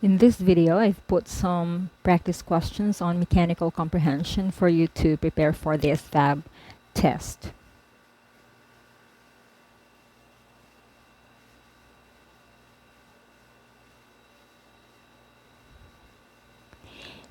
In this video, I've put some practice questions on mechanical comprehension for you to prepare for the ASVAB test.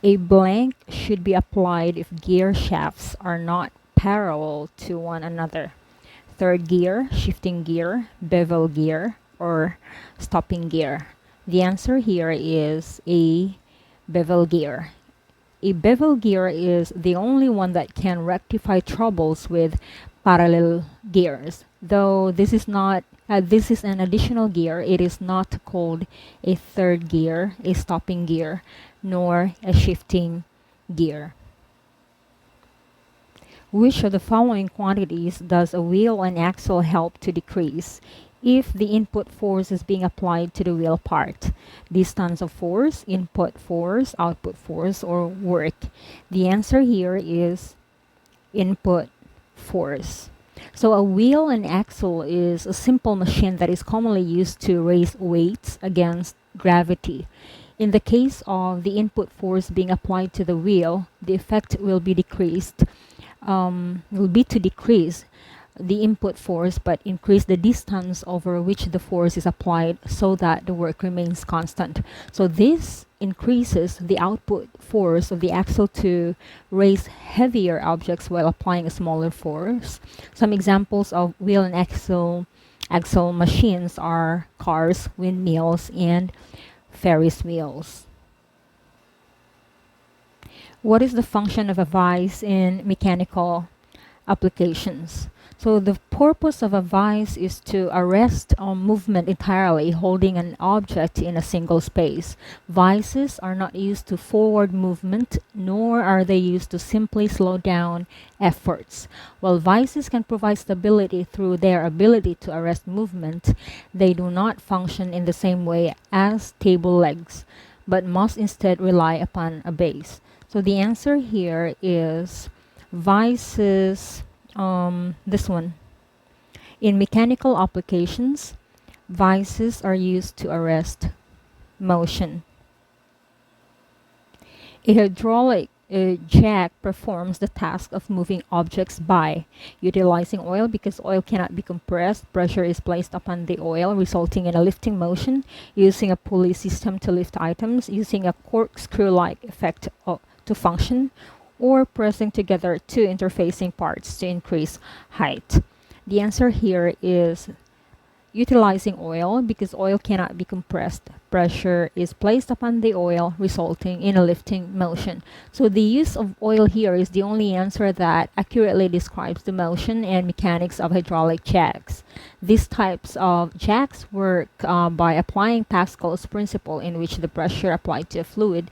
A blank should be applied if gear shafts are not parallel to one another. Third gear, shifting gear, bevel gear, or stopping gear. The answer here is a bevel gear. A bevel gear is the only one that can rectify troubles with parallel gears. Though this is an additional gear, it is not called a third gear, a stopping gear, nor a shifting gear. Which of the following quantities does a wheel and axle help to decrease if the input force is being applied to the wheel part? Distance of force, input force, output force, or work? The answer here is input force. So a wheel and axle is a simple machine that is commonly used to raise weights against gravity. In the case of the input force being applied to the wheel, the effect will be to decrease the input force but increase the distance over which the force is applied so that the work remains constant. So this increases the output force of the axle to raise heavier objects while applying a smaller force. Some examples of wheel and axle machines are cars, windmills, and Ferris wheels. What is the function of a vise in mechanical applications? So the purpose of a vise is to arrest movement entirely, holding an object in a single space. Vices are not used to forward movement, nor are they used to simply slow down efforts. While vices can provide stability through their ability to arrest movement, they do not function in the same way as table legs, but must instead rely upon a base. So the answer here is vices, this one. In mechanical applications, vices are used to arrest motion. A hydraulic jack performs the task of moving objects by utilizing oil. Because oil cannot be compressed, pressure is placed upon the oil, resulting in a lifting motion, using a pulley system to lift items, using a corkscrew-like effect to function, or pressing together two interfacing parts to increase height. The answer here is utilizing oil. Because oil cannot be compressed, pressure is placed upon the oil, resulting in a lifting motion. So the use of oil here is the only answer that accurately describes the motion and mechanics of hydraulic jacks. These types of jacks work by applying Pascal's principle, in which the pressure applied to a fluid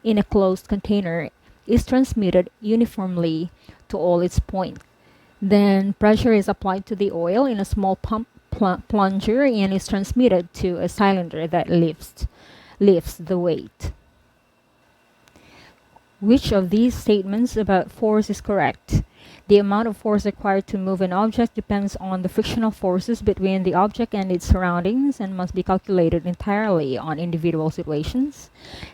in a closed container is transmitted uniformly to all its points. Then pressure is applied to the oil in a small pump plunger and is transmitted to a cylinder that lifts the weight. Which of these statements about force is correct? The amount of force required to move an object depends on the frictional forces between the object and its surroundings and must be calculated entirely on individual situations.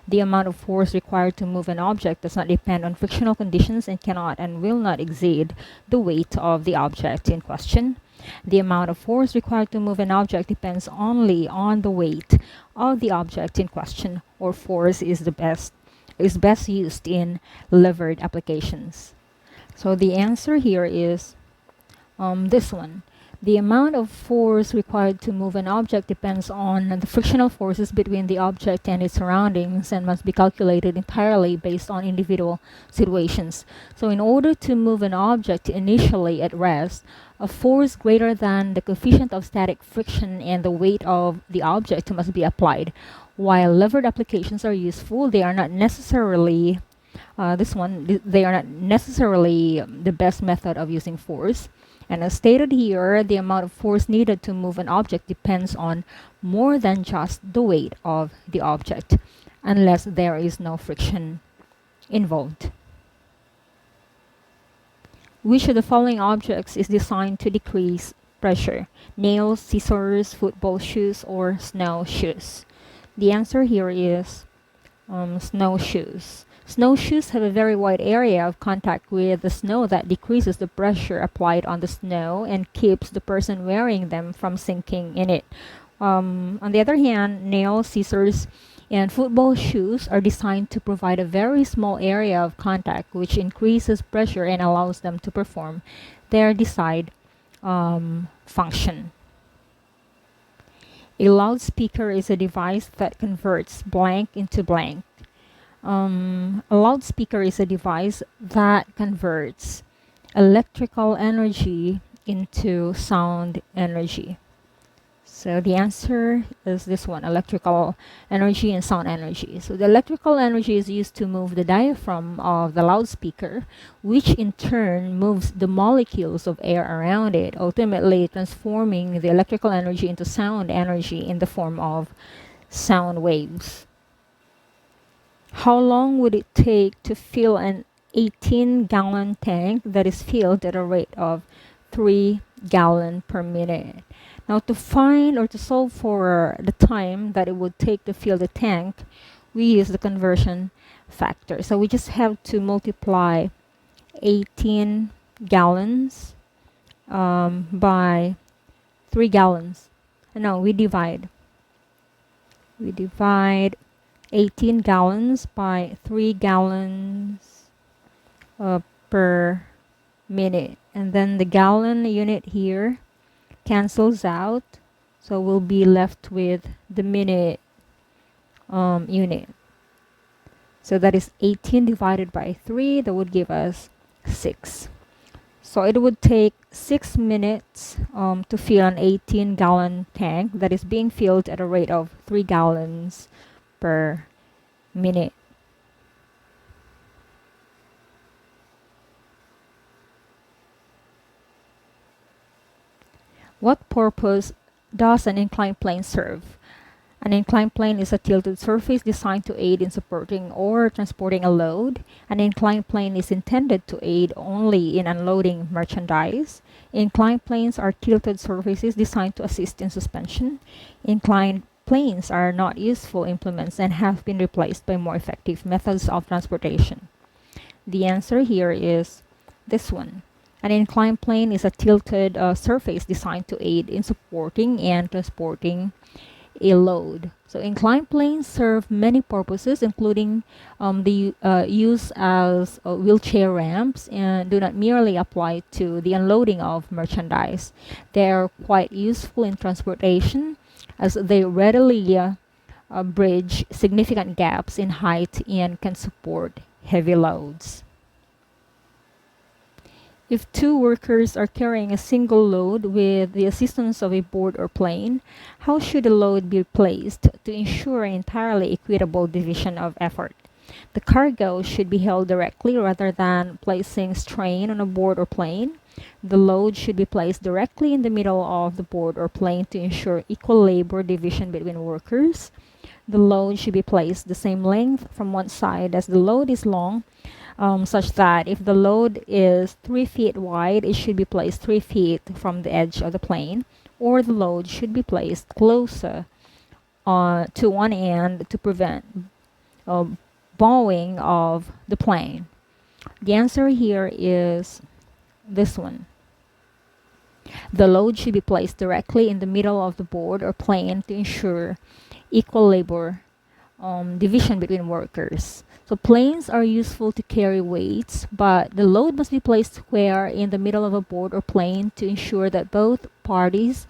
The amount of force required to move an object does not depend on frictional conditions and cannot and will not exceed the weight of the object in question. The amount of force required to move an object depends only on the weight of the object in question, or force is best used in levered applications. So the answer here is this one. The amount of force required to move an object depends on the frictional forces between the object and its surroundings and must be calculated entirely based on individual situations. So in order to move an object initially at rest, a force greater than the coefficient of static friction and the weight of the object must be applied. While levered applications are useful, they are not necessarily the best method of using force. And as stated here, the amount of force needed to move an object depends on more than just the weight of the object, unless there is no friction involved. Which of the following objects is designed to decrease pressure? Nails, scissors, football shoes, or snowshoes? The answer here is snowshoes. Snowshoes have a very wide area of contact with the snow that decreases the pressure applied on the snow and keeps the person wearing them from sinking in it. On the other hand, nails, scissors, and football shoes are designed to provide a very small area of contact, which increases pressure and allows them to perform their desired function. A loudspeaker is a device that converts blank into blank. A loudspeaker is a device that converts electrical energy into sound energy. So the answer is this one, electrical energy and sound energy. So the electrical energy is used to move the diaphragm of the loudspeaker, which in turn moves the molecules of air around it, ultimately transforming the electrical energy into sound energy in the form of sound waves. How long would it take to fill an 18-gallon tank that is filled at a rate of 3 gallons per minute? Now, to find or to solve for the time that it would take to fill the tank, we use the conversion factor. So we just have to multiply 18 gallons by 3 gallons. No, we divide. We divide 18 gallons by 3 gallons per minute. And then the gallon unit here cancels out, so we'll be left with the minute unit. So that is 18 divided by 3, that would give us 6. So it would take 6 minutes to fill an 18-gallon tank that is being filled at a rate of 3 gallons per minute. What purpose does an inclined plane serve? An inclined plane is a tilted surface designed to aid in supporting or transporting a load. An inclined plane is intended to aid only in unloading merchandise. Inclined planes are tilted surfaces designed to assist in suspension. Inclined planes are not useful implements and have been replaced by more effective methods of transportation. The answer here is this one. An inclined plane is a tilted surface designed to aid in supporting and transporting a load. So inclined planes serve many purposes, including the use as wheelchair ramps, and do not merely apply to the unloading of merchandise. They are quite useful in transportation as they readily bridge significant gaps in height and can support heavy loads. If two workers are carrying a single load with the assistance of a board or plane, how should the load be placed to ensure an entirely equitable division of effort? The cargo should be held directly rather than placing strain on a board or plane. The load should be placed directly in the middle of the board or plane to ensure equal labor division between workers. The load should be placed the same length from one side as the load is long, such that if the load is 3 feet wide, it should be placed 3 feet from the edge of the plane, or the load should be placed closer to one end to prevent bowing of the plane. The answer here is this one. The load should be placed directly in the middle of the board or plane to ensure equal labor division between workers. So planes are useful to carry weights, but the load must be placed square in the middle of a board or plane to ensure that both parties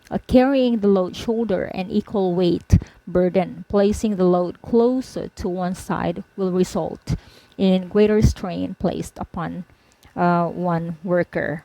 are carrying the load shoulder an equal weight burden. Placing the load closer to one side will result in greater strain placed upon one worker.